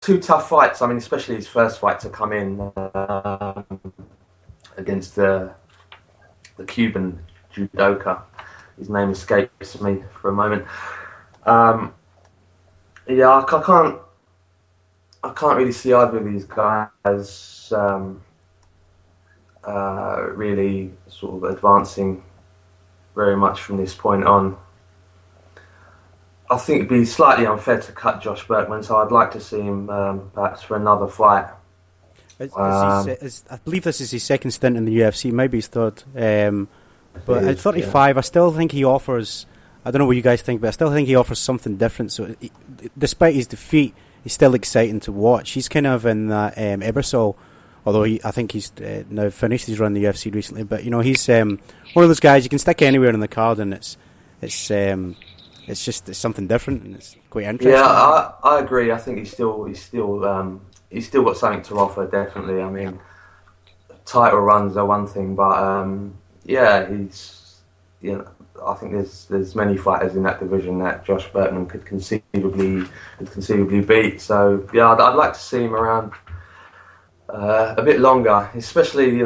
two tough fights. I mean, especially his first fight to come in against the Cuban judoka. His name escapes me for a moment. Um, yeah, I can't really see either of these guys really sort of advancing very much from this point on. I think it'd be slightly unfair to cut Josh Berkman, so I'd like to see him perhaps for another fight. I believe this is his second stint in the UFC, maybe his third. But at 35, I still think he offers. I don't know what you guys think, but I still think he offers something different. So, despite his defeat, he's still exciting to watch. He's kind of in that Ebersol, although I think he's now finished his run in the UFC recently. But he's one of those guys you can stick anywhere in the card, and it's something different, and it's quite interesting. Yeah, I agree. I think he's still got something to offer. Definitely. I mean, title runs are one thing, but I think there's many fighters in that division that Josh Berkman could conceivably beat. So yeah, I'd like to see him around a bit longer, especially he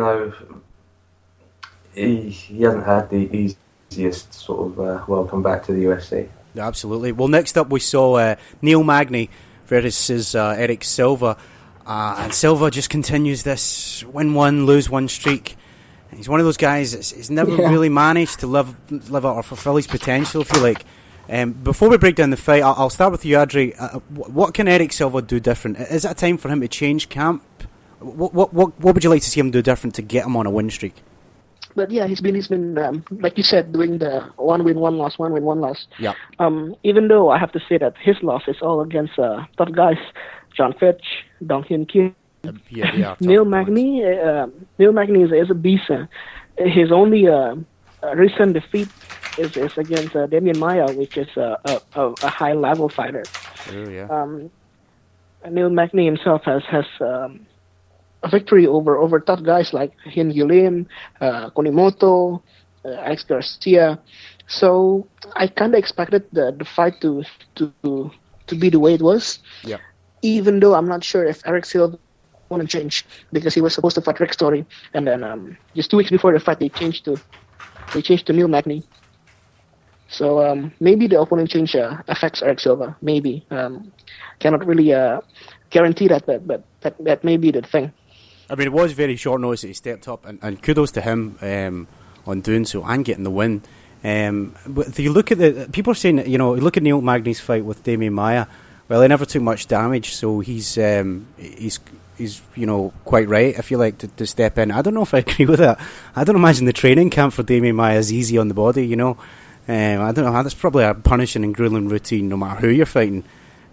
hasn't had the easiest sort of welcome back to the UFC. Yeah, absolutely. Well, next up we saw Neil Magny versus Eric Silva, and Silva just continues this win one, lose one streak. He's one of those guys he's never really managed to live out or fulfill his potential, if you like. Before we break down the fight, I'll start with you, Adri. What can Eric Silva do different? Is it a time for him to change camp? What would you like to see him do different to get him on a win streak? But yeah, he's been like you said, doing the one win, one loss, one win, one loss. Yeah. Even though I have to say that his loss is all against tough guys, John Fitch, Dong Hyun Kim. Neil Magny is a beast. His only recent defeat is against Damian Maia, which is a high level fighter. True, yeah. Neil Magny himself has a victory over tough guys like Hyun Lim, Konimoto, Alex Garcia. So I kind of expected the fight to be the way it was. Yeah. Even though I'm not sure if Eric Silva want to change, because he was supposed to fight Rick Story, and then just 2 weeks before the fight they changed to Neil Magny. So maybe the opponent change affects Eric Silva. Maybe cannot really guarantee that, but that may be the thing. I mean, it was very short notice that he stepped up, and kudos to him on doing so and getting the win. But if you look at people are saying that, look at Neil Magny's fight with Damian Maia. Well, he never took much damage, so he's quite right, if you like, to step in. I don't know if I agree with that. I don't imagine the training camp for Damian Maia is easy on the body, I don't know. That's probably a punishing and grueling routine, no matter who you're fighting.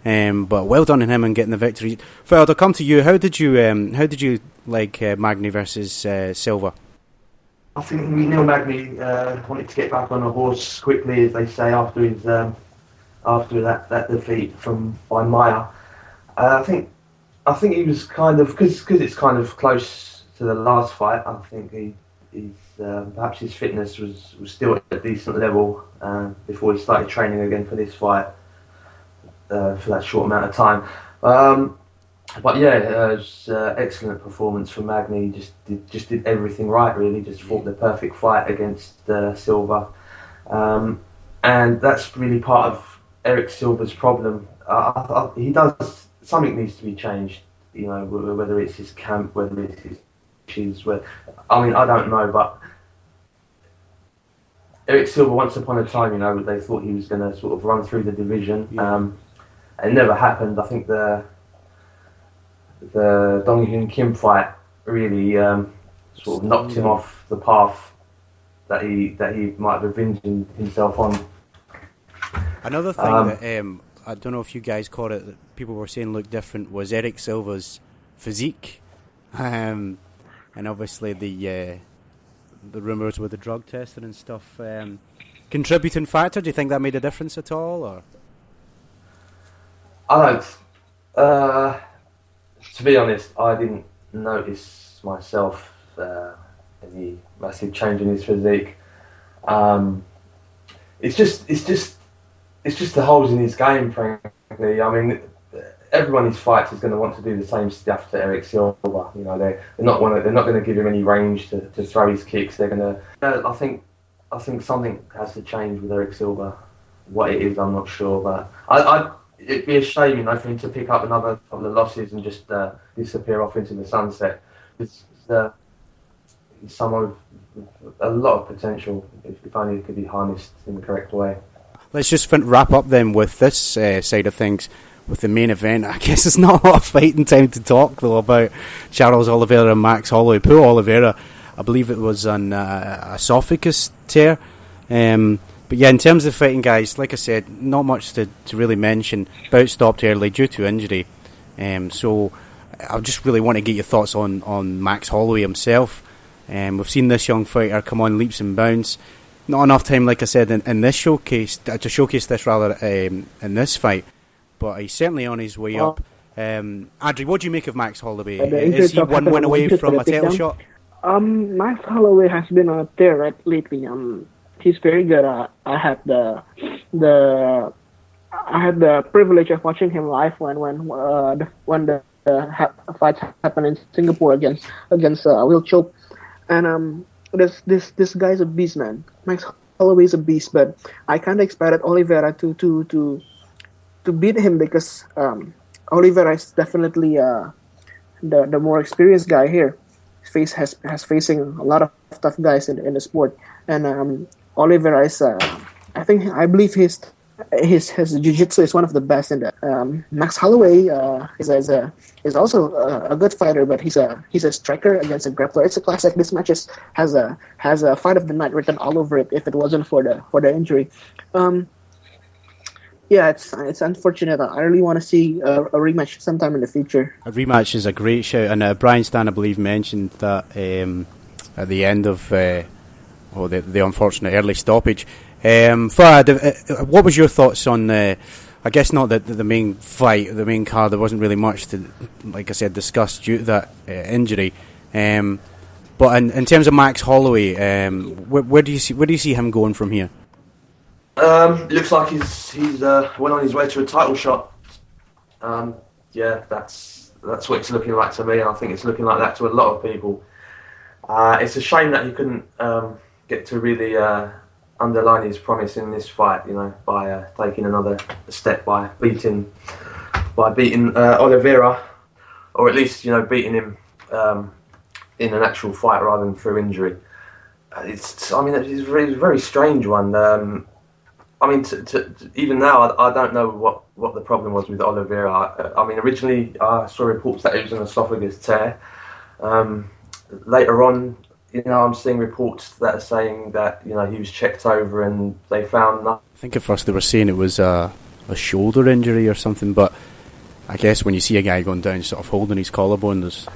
But well done on him and getting the victory. Ferd, I'll come to you. How did you like Magny versus Silva? I think Neil Magny wanted to get back on a horse quickly, as they say, after that defeat by Maia. I think he was kind of, because it's kind of close to the last fight. I think he's perhaps his fitness was still at a decent level before he started training again for this fight for that short amount of time. But yeah, it was excellent performance from Magny. He just did everything right, really. Just fought the perfect fight against Silva, and that's really part of Eric Silva's problem. He does, something needs to be changed. Whether it's his camp, whether it's his issues. I don't know, but Eric Silva, once upon a time, they thought he was going to sort of run through the division. Yeah. It never happened. I think the Dong Hyun Kim fight really sort of knocked him off the path that he might have revenged himself on. Another thing that I don't know if you guys caught it, that people were saying looked different, was Eric Silva's physique, and obviously the rumours with the drug testing and stuff. Contributing factor? Do you think that made a difference at all, or? I don't. To be honest, I didn't notice myself any massive change in his physique. It's just the holes in his game, frankly. I mean, everyone he fights is going to want to do the same stuff to Eric Silva. You know, they're not going to give him any range to throw his kicks. They're going to. I think something has to change with Eric Silva. What it is, I'm not sure, but it'd be a shame, you know, for him to pick up another couple of losses and just disappear off into the sunset. It's someone with a lot of potential if only it could be harnessed in the correct way. Let's just wrap up then with this side of things, with the main event. I guess it's not a lot of fighting time to talk, though, about Charles Oliveira and Max Holloway. Poor Oliveira, I believe it was an esophagus tear. But yeah, in terms of fighting, guys, like I said, not much to really mention. Bout stopped early due to injury. So I just really want to get your thoughts on Max Holloway himself. We've seen this young fighter come on leaps and bounds. Not enough time, like I said, in this showcase, to showcase this rather in this fight. But he's certainly on his way up. Andrew, what do you make of Max Holloway? Is he one win away from a title shot? Max Holloway has been on a tear lately. He's very good. I had the privilege of watching him live when the fight happened in Singapore against Will Chope, and this guy's a beast, man. Max Holloway is a beast, but I kind of expected Oliveira to beat him because Oliveira is definitely the more experienced guy here. His face has facing a lot of tough guys in the sport, and Oliveira is I believe his jiu-jitsu is one of the best in the. Max Holloway is also a good fighter, but he's a striker against a grappler. It's a classic. This match has a fight of the night written all over it. If it wasn't for the injury, yeah, it's unfortunate. I really want to see a rematch sometime in the future. A rematch is a great shout, and Brian Stan, I believe, mentioned that at the end of the unfortunate early stoppage. Fahad, what was your thoughts on I guess not the main fight, the main card? There wasn't really much to, like I said, discuss due to that injury. But in terms of Max Holloway, where do you see him going from here? Looks like he's well on his way to a title shot. Yeah, that's what it's looking like to me, and I think it's looking like that to a lot of people. It's a shame that he couldn't get to really underline his promise in this fight, you know, by taking another step by beating Oliveira, or at least, you know, beating him in an actual fight rather than through injury. It's a very strange one. I mean, even now, I don't know what the problem was with Oliveira. I mean, originally I saw reports that it was an esophagus tear. Later on, you know, I'm seeing reports that are saying that, you know, he was checked over and they found nothing. I think at first they were saying it was a shoulder injury or something, but I guess when you see a guy going down sort of holding his collarbone, there's...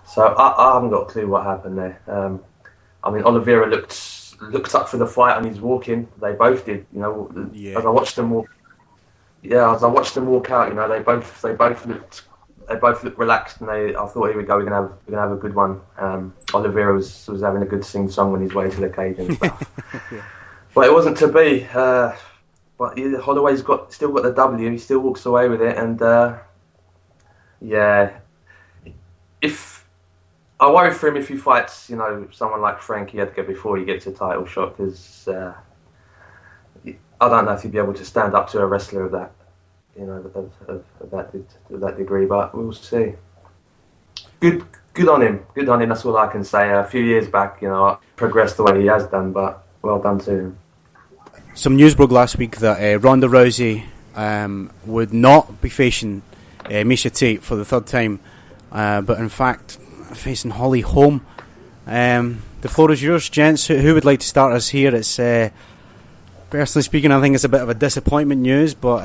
So I haven't got a clue what happened there. I mean, Oliveira looked up for the fight and he's walking. They both did, you know. Yeah. As I watched them walk out, you know, they both looked relaxed, and I thought, here we go, we're gonna have a good one. Oliveira was having a good sing song on his way to the cage and stuff. Yeah. But it wasn't to be. But Holloway's still got the W. He still walks away with it, and yeah. If I worry for him if he fights, you know, someone like Frankie Edgar before he gets a title shot, because I don't know if he'd be able to stand up to a wrestler of that, you know, of that degree. But we'll see. Good on him. Good on him. That's all I can say. A few years back, you know, progressed the way he has done, but well done to him. Some news broke last week that Ronda Rousey would not be facing Miesha Tate for the third time, but in fact facing Holly Holm. The floor is yours, gents. Who would like to start us here? It's personally speaking, I think it's a bit of a disappointment news, but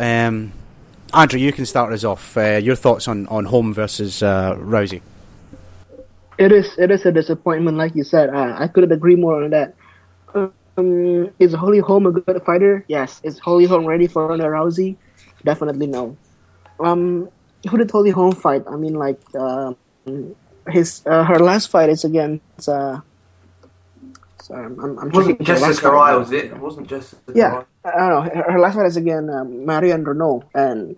Andrew, you can start us off. Your thoughts on Holm versus Rousey? It is a disappointment, like you said. I couldn't agree more on that. Is Holly Holm a good fighter? Yes. Is Holly Holm ready for Ronda Rousey? Definitely no. Who did Holly Holm fight? I mean, like her last fight is against. Sorry, I'm it wasn't Jessica Rai, was it? It wasn't Jessica Rai. I don't know. Her last fight is against Marion Renault, and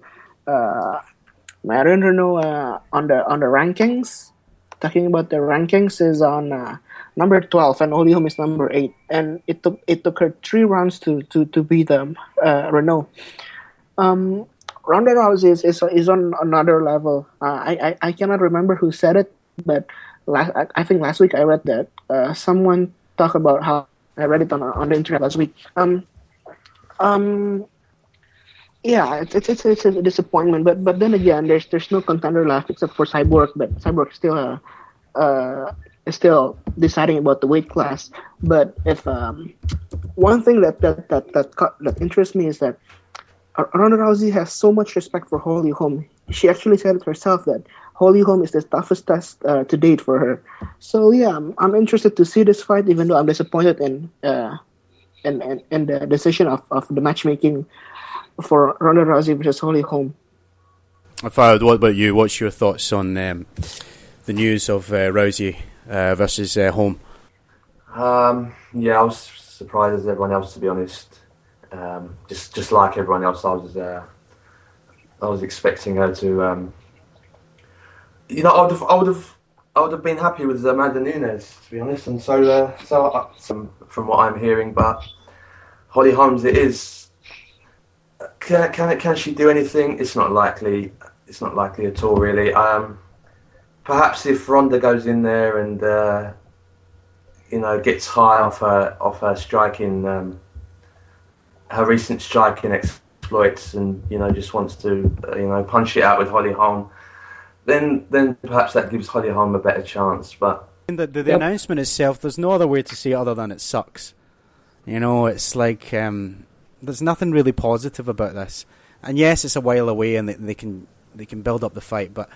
Marion Renault on the rankings. Talking about the rankings is on number 12, and Holly Holm is number 8. And it took her 3 rounds to beat Renault. Ronda Rousey is on another level. I cannot remember who said it, but I think last week I read that someone talked about how I read it on the internet last week. Yeah, it's a disappointment, but then again, there's no contender left except for Cyborg, but Cyborg is still deciding about the weight class. But if one thing that interests me is that Ronda Rousey has so much respect for Holly Holm. She actually said it herself that Holly Holm is the toughest test to date for her. So yeah, I'm interested to see this fight, even though I'm disappointed in the decision of the matchmaking for Ronda Rousey versus Holly Holm. What about you? What's your thoughts on the news of Rousey versus Holm? Yeah, I was surprised as everyone else, to be honest. Just like everyone else, I was expecting her to. I would have been happy with Amanda Nunes, to be honest. And so from what I'm hearing, but Holly Holmes, it is. Can she do anything? It's not likely. It's not likely at all, really. Perhaps if Ronda goes in there and gets high off her striking, her recent striking exploits, and just wants to punch it out with Holly Holm, then perhaps that gives Holly Holm a better chance. But the announcement itself, there's no other way to say it other than it sucks. It's like there's nothing really positive about this. And yes, it's a while away, and they can build up the fight, but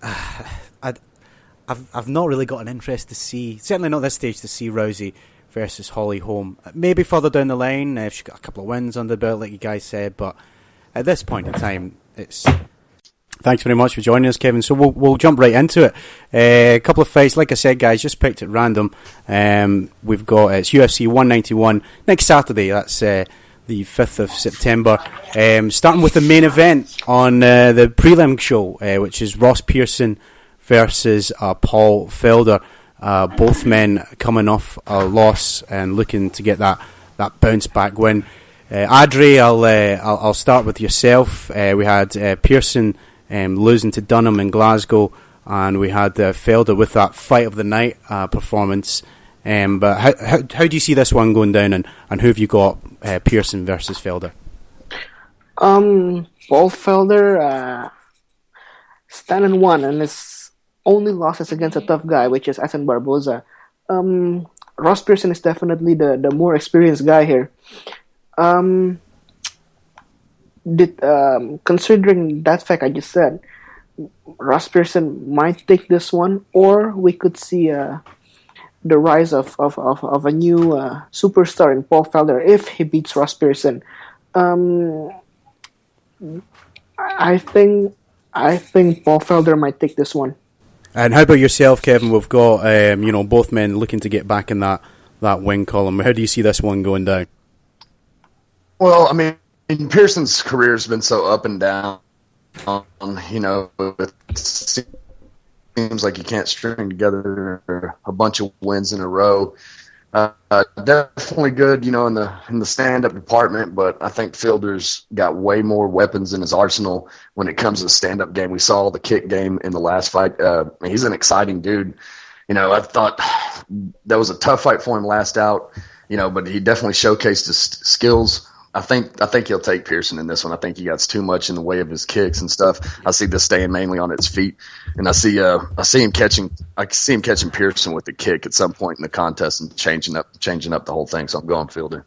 I've not really got an interest to see, certainly not at this stage, to see Rousey versus Holly Holm. Maybe further down the line if she's got a couple of wins under the belt, like you guys said, but at this point in time, it's. Thanks very much for joining us, Kevin. So we'll jump right into it. A couple of fights, like I said, guys, just picked at random. We've got it's UFC 191 next Saturday. That's the 5th of September. Starting with the main event on the prelim show, which is Ross Pearson versus Paul Felder. Both men coming off a loss and looking to get that bounce back win. Adri, I'll start with yourself. We had Pearson losing to Dunham in Glasgow, and we had Felder with that fight of the night performance. But how do you see this one going down, and who have you got Pearson versus Felder? Paul Felder standing 1, and his only loss is against a tough guy, which is Essen Barboza. Ross Pearson is definitely the more experienced guy here. Considering that fact I just said, Ross Pearson might take this one, or we could see the rise of a new superstar in Paul Felder if he beats Ross Pearson. I think Paul Felder might take this one. And how about yourself, Kevin? We've got both men looking to get back in that win column. How do you see this one going down? Well, I mean, Pearson's career has been so up and down. It seems like you can't string together a bunch of wins in a row. Definitely good, in the stand-up department, but I think Felder's got way more weapons in his arsenal when it comes to the stand-up game. We saw the kick game in the last fight. He's an exciting dude. I thought that was a tough fight for him last out, but he definitely showcased his skills. I think he'll take Pearson in this one. I think he got too much in the way of his kicks and stuff. I see this staying mainly on its feet, and I see him catching Pearson with the kick at some point in the contest and changing up the whole thing. So I'm going Felder.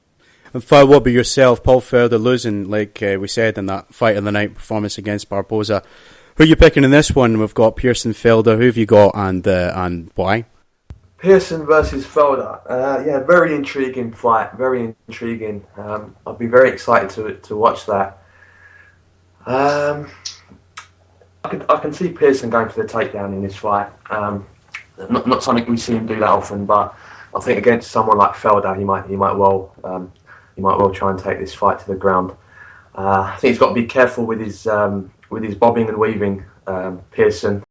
And what about yourself? Paul Felder losing, like we said, in that fight of the night performance against Barboza. Who are you picking in this one? We've got Pearson, Felder. Who have you got, and why? Pearson versus Felder. Very intriguing fight. Very intriguing. I'll be very excited to watch that. I can see Pearson going for the takedown in this fight. Not something we see him do that often, but I think against someone like Felder, he might well try and take this fight to the ground. I think he's got to be careful with his with his bobbing and weaving, Pearson